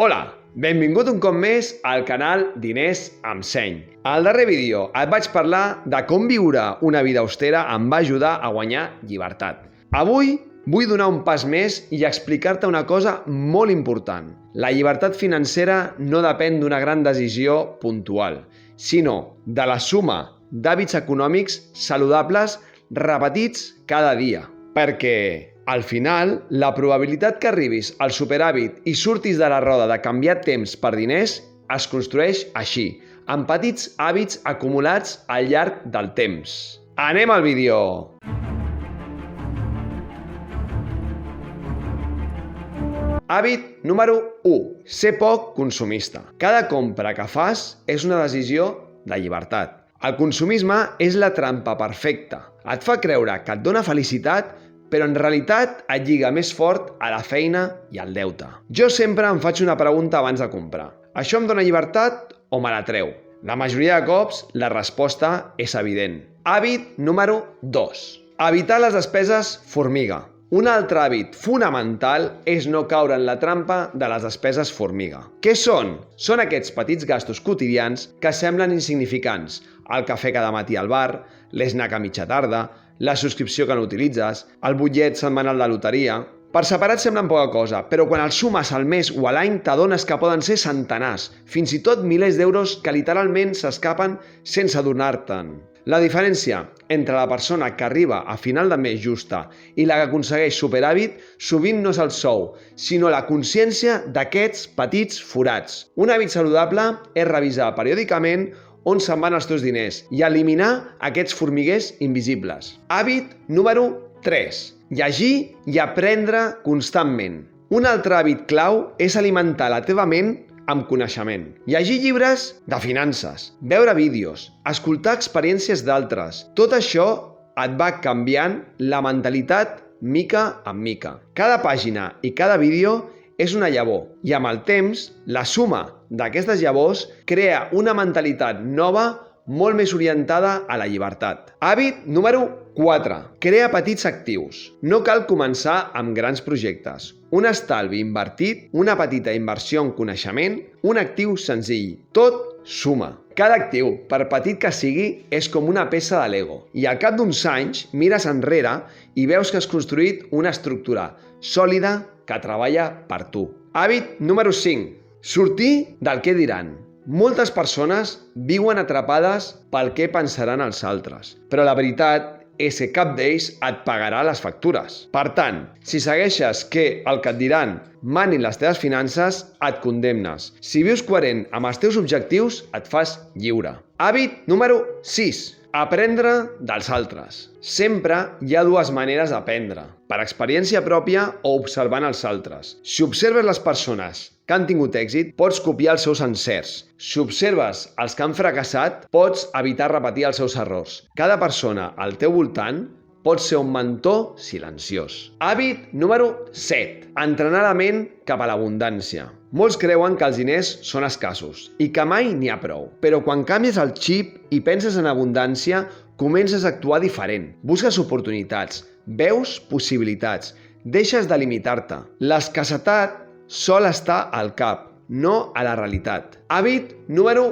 Hola, benvingut un cop més al canal Diners amb Seny. Al darrer vídeo et vaig parlar de com viure una vida austera em va ajudar a guanyar llibertat. Avui vull donar un pas més i explicar-te una cosa molt important. La llibertat financera no depèn d'una gran decisió puntual, sinó de la suma d'hàbits econòmics saludables repetits cada dia. Perquè al final, la probabilitat que arribis al superàvit i surtis de la roda de canviar temps per diners es construeix així, amb petits hàbits acumulats al llarg del temps. Anem al vídeo! Hàbit número 1. Ser poc consumista. Cada compra que fas és una decisió de llibertat. El consumisme és la trampa perfecta. Et fa creure que et dona felicitat, però en realitat et lliga més fort a la feina i al deute. Jo sempre em faig una pregunta abans de comprar. Això em dona llibertat o me la treu? La majoria de cops la resposta és evident. Hàbit número 2. Evitar les despeses formiga. Un altre hàbit fonamental és no caure en la trampa de les despeses formiga. Què són? Són aquests petits gastos quotidians que semblen insignificants. El cafè cada matí al bar, l'esnac a mitja tarda, la subscripció que no utilitzes, el butllet setmanal de loteria. Per separat semblen poca cosa, però quan els sumes al mes o a l'any t'adones que poden ser centenars, fins i tot milers d'euros que literalment s'escapen sense adonar-te'n. La diferència entre la persona que arriba a final de mes justa i la que aconsegueix superàvit sovint no és el sou, sinó la consciència d'aquests petits forats. Un hàbit saludable és revisar periòdicament on se'n van els teus diners i eliminar aquests formiguers invisibles. Hàbit número 3. Llegir i aprendre constantment. Un altre hàbit clau és alimentar la teva ment amb coneixement. Llegir llibres de finances, veure vídeos, escoltar experiències d'altres. Tot això et va canviant la mentalitat mica en mica. Cada pàgina i cada vídeo és una llavor i amb el temps la suma d'aquestes llavors crea una mentalitat nova molt més orientada a la llibertat. Hàbit número 4. Crea petits actius. No cal començar amb grans projectes. Un estalvi invertit, una petita inversió en coneixement, un actiu senzill. Tot suma. Cada actiu, per petit que sigui, és com una peça de Lego. I al cap d'uns anys mires enrere i veus que has construït una estructura sòlida que treballa per tu. Hàbit número 5. Sortir del què diran. Moltes persones viuen atrapades pel què pensaran els altres, però la veritat és que cap d'ells et pagarà les factures. Per tant, si segueixes que el que et diran manin les teves finances, et condemnes. Si vius coherent amb els teus objectius, et fas lliure. Hàbit número 6. Aprendre dels altres. Sempre hi ha dues maneres d'aprendre, per experiència pròpia o observant els altres. Si observes les persones que han tingut èxit, pots copiar els seus encerts. Si observes els que han fracassat, pots evitar repetir els seus errors. Cada persona al teu voltant pot ser un mentor silenciós. Hàbit número 7. Entrenar la ment cap a l'abundància. Molts creuen que els diners són escassos i que mai n'hi ha prou. Però quan canvies el xip i penses en abundància, comences a actuar diferent. Busques oportunitats, veus possibilitats, deixes de limitar-te. L'escassetat sol estar al cap, no a la realitat. Hàbit número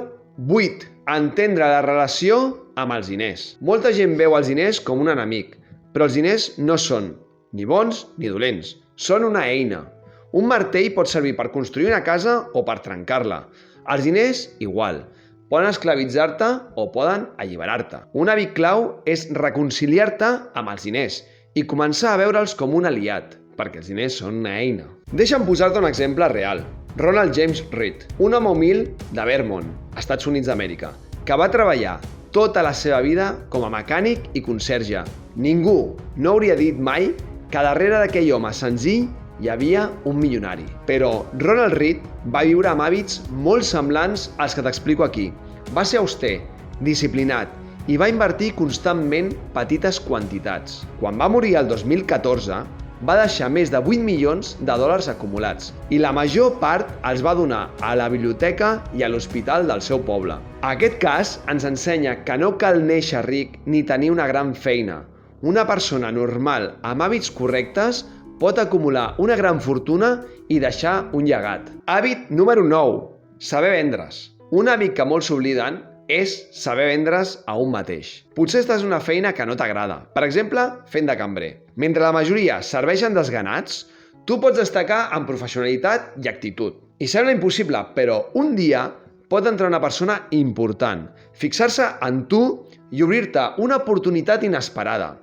8. Entendre la relació amb els diners. Molta gent veu els diners com un enemic, però els diners no són ni bons ni dolents. Són una eina. Un martell pot servir per construir una casa o per trencar-la. Els diners, igual. Poden esclavitzar-te o poden alliberar-te. Un hàbit clau és reconciliar-te amb els diners i començar a veure'ls com un aliat, perquè els diners són una eina. Deixa'm posar-te un exemple real. Ronald James Reed, un home humil de Vermont, Estats Units d'Amèrica, que va treballar tota la seva vida com a mecànic i conserge. Ningú no hauria dit mai que darrere d'aquell home senzill hi havia un milionari. Però Ronald Reed va viure amb hàbits molt semblants als que t'explico aquí. Va ser auster, disciplinat i va invertir constantment petites quantitats. Quan va morir el 2014, va deixar més de 8 milions de dòlars acumulats i la major part els va donar a la biblioteca i a l'hospital del seu poble. Aquest cas ens ensenya que no cal néixer ric ni tenir una gran feina. Una persona normal amb hàbits correctes pot acumular una gran fortuna i deixar un llegat. Hàbit número 9. Saber vendre's. Un hàbit que molts s'obliden és saber vendre's a un mateix. Potser estàs en una feina que no t'agrada, per exemple, fent de cambrer. Mentre la majoria serveixen desganats, tu pots destacar en professionalitat i actitud. I sembla impossible, però un dia pot entrar una persona important, fixar-se en tu i obrir-te una oportunitat inesperada.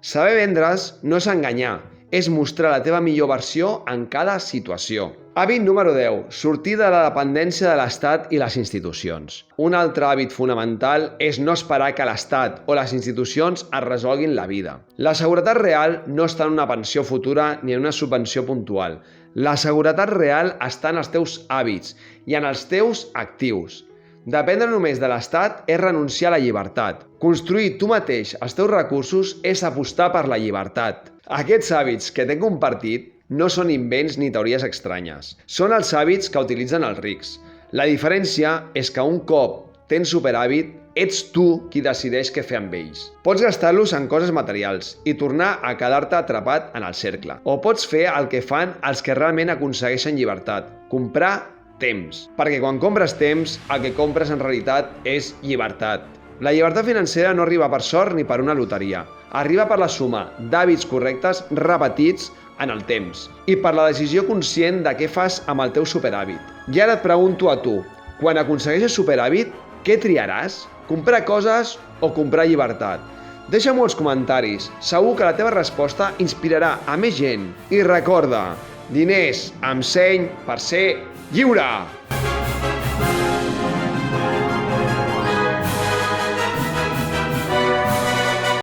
Saber vendre's no és enganyar, és mostrar la teva millor versió en cada situació. Hàbit número 10. Sortir de la dependència de l'Estat i les institucions. Un altre hàbit fonamental és no esperar que l'Estat o les institucions es resolguin la vida. La seguretat real no està en una pensió futura ni en una subvenció puntual. La seguretat real està en els teus hàbits i en els teus actius. Dependre només de l'Estat és renunciar a la llibertat. Construir tu mateix els teus recursos és apostar per la llibertat. Aquests hàbits que t'he compartit no són invents ni teories estranyes. Són els hàbits que utilitzen els rics. La diferència és que un cop tens superhàbit, ets tu qui decideix què fer amb ells. Pots gastar-los en coses materials i tornar a quedar-te atrapat en el cercle. O pots fer el que fan els que realment aconsegueixen llibertat, comprar temps. Perquè quan compres temps, el que compres en realitat és llibertat. La llibertat financera no arriba per sort ni per una loteria. Arriba per la suma d'hàbits correctes repetits en el temps i per la decisió conscient de què fas amb el teu superhàbit. I ara et pregunto a tu, quan aconsegueixes superhàbit, què triaràs? Comprar coses o comprar llibertat? Deixa-m'ho als comentaris, segur que la teva resposta inspirarà a més gent. I recorda, diners amb seny per ser lliure!